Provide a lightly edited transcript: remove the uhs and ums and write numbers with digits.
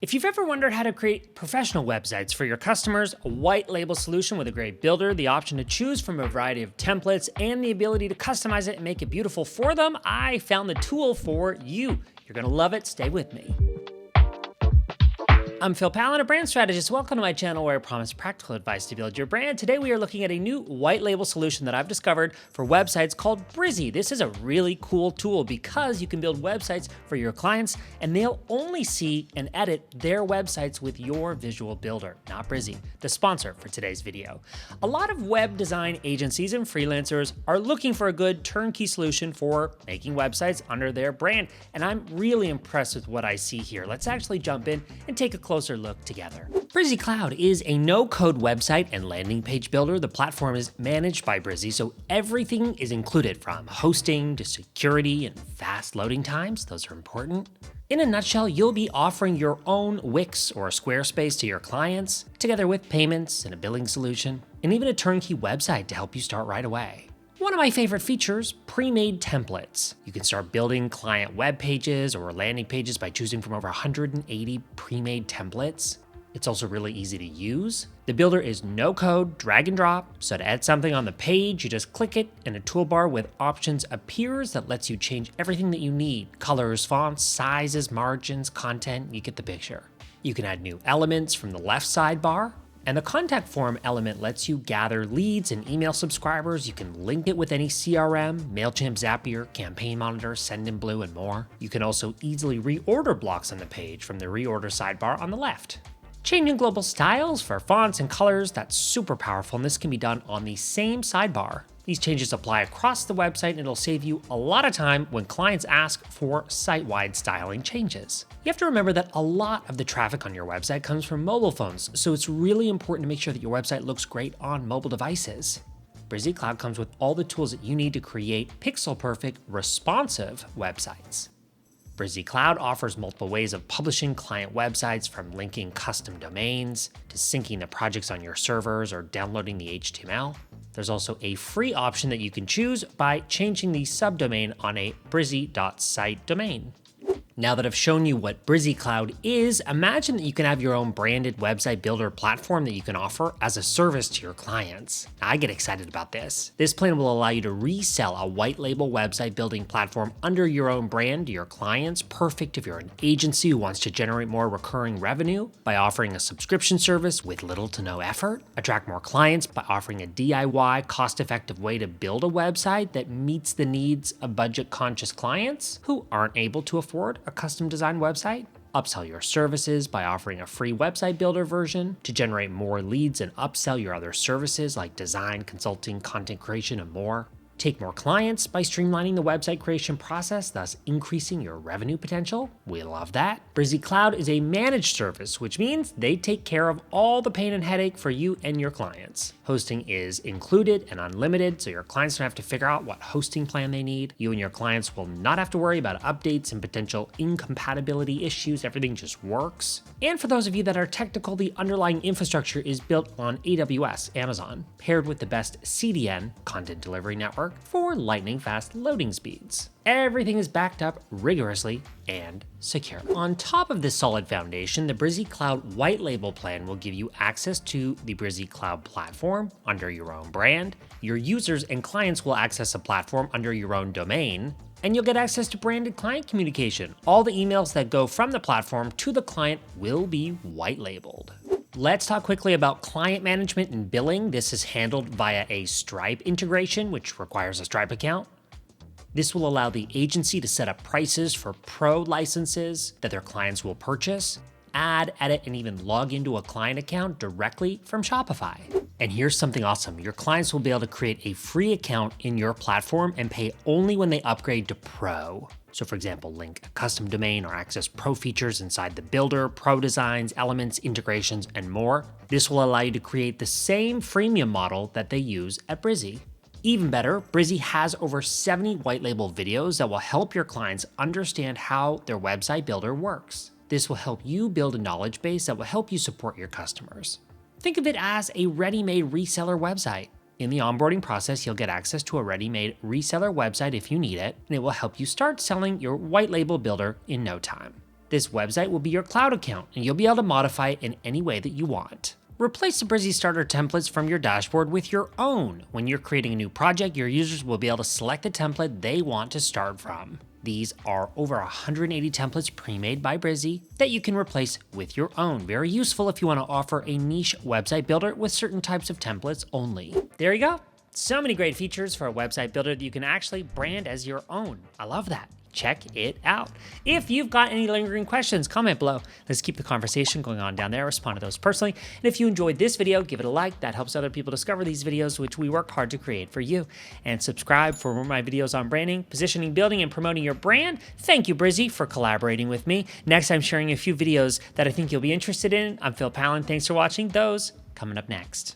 If you've ever wondered how to create professional websites for your customers, a white label solution with a great builder, the option to choose from a variety of templates, and the ability to customize it and make it beautiful for them, I found the tool for you. You're gonna love it, stay with me. I'm Pallen, a brand strategist. Welcome to my channel where I promise practical advice to build your brand. Today we are looking at a new white label solution that I've discovered for websites called Brizy. This is a really cool tool because you can build websites for your clients and they'll only see and edit their websites with your visual builder, not Brizy, the sponsor for today's video. A lot of web design agencies and freelancers are looking for a good turnkey solution for making websites under their brand, and I'm really impressed with what I see here. Let's actually jump in and take a closer look together. Brizy Cloud is a no-code website and landing page builder. The platform is managed by Brizy, so everything is included from hosting to security and fast loading times. Those are important. In a nutshell, you'll be offering your own Wix or Squarespace to your clients, together with payments and a billing solution, and even a turnkey website to help you start right away. One of my favorite features, pre-made templates. You can start building client web pages or landing pages by choosing from over 180 pre-made templates. It's also really easy to use. The builder is no code, drag and drop, so to add something on the page, you just click it and a toolbar with options appears that lets you change everything that you need. Colors, fonts, sizes, margins, content, you get the picture. You can add new elements from the left sidebar. And the contact form element lets you gather leads and email subscribers. You can link it with any CRM, MailChimp, Zapier, Campaign Monitor, Sendinblue, and more. You can also easily reorder blocks on the page from the reorder sidebar on the left. Changing global styles for fonts and colors, that's super powerful, and this can be done on the same sidebar. These changes apply across the website and it'll save you a lot of time when clients ask for site-wide styling changes. You have to remember that a lot of the traffic on your website comes from mobile phones, so it's really important to make sure that your website looks great on mobile devices. Brizy Cloud comes with all the tools that you need to create pixel-perfect, responsive websites. Brizy Cloud offers multiple ways of publishing client websites, from linking custom domains to syncing the projects on your servers or downloading the HTML. There's also a free option that you can choose by changing the subdomain on a brizy.site domain. Now that I've shown you what Brizy Cloud is, imagine that you can have your own branded website builder platform that you can offer as a service to your clients. I get excited about this. This plan will allow you to resell a white label website building platform under your own brand to your clients, perfect if you're an agency who wants to generate more recurring revenue by offering a subscription service with little to no effort, attract more clients by offering a DIY cost-effective way to build a website that meets the needs of budget-conscious clients who aren't able to afford a custom design website, upsell your services by offering a free website builder version to generate more leads and upsell your other services like design, consulting, content creation, and more. Take more clients by streamlining the website creation process, thus increasing your revenue potential. We love that. Brizy Cloud is a managed service, which means they take care of all the pain and headache for you and your clients. Hosting is included and unlimited, so your clients don't have to figure out what hosting plan they need. You and your clients will not have to worry about updates and potential incompatibility issues. Everything just works. And for those of you that are technical, the underlying infrastructure is built on AWS, Amazon, paired with the best CDN, content delivery network, for lightning fast loading speeds. Everything is backed up rigorously and secure. On top of this solid foundation, the Brizy Cloud white label plan will give you access to the Brizy Cloud platform under your own brand. Your users and clients will access a platform under your own domain, and you'll get access to branded client communication. All the emails that go from the platform to the client will be white labeled. Let's talk quickly about client management and billing. This is handled via a Stripe integration, which requires a Stripe account. This will allow the agency to set up prices for pro licenses that their clients will purchase, add, edit, and even log into a client account directly from Shopify. And here's something awesome. Your clients will be able to create a free account in your platform and pay only when they upgrade to Pro. So for example, link a custom domain or access pro features inside the builder, pro designs, elements, integrations, and more. This will allow you to create the same freemium model that they use at Brizy. Even better, Brizy has over 70 white label videos that will help your clients understand how their website builder works. This will help you build a knowledge base that will help you support your customers. Think of it as a ready-made reseller website. In the onboarding process, you'll get access to a ready-made reseller website if you need it, and it will help you start selling your white label builder in no time. This website will be your cloud account, and you'll be able to modify it in any way that you want. Replace the Brizy starter templates from your dashboard with your own. When you're creating a new project, your users will be able to select the template they want to start from. These are over 180 templates pre-made by Brizy that you can replace with your own. Very useful if you want to offer a niche website builder with certain types of templates only. There you go. So many great features for a website builder that you can actually brand as your own. I love that. Check it out. If you've got any lingering questions, comment below. Let's keep the conversation going on down there. Respond to those personally. And if you enjoyed this video, give it a like. That helps other people discover these videos, which we work hard to create for you. And subscribe for more of my videos on branding, positioning, building, and promoting your brand. Thank you, Brizy, for collaborating with me. Next, I'm sharing a few videos that I think you'll be interested in. I'm Pallen. Thanks for watching. Those coming up next.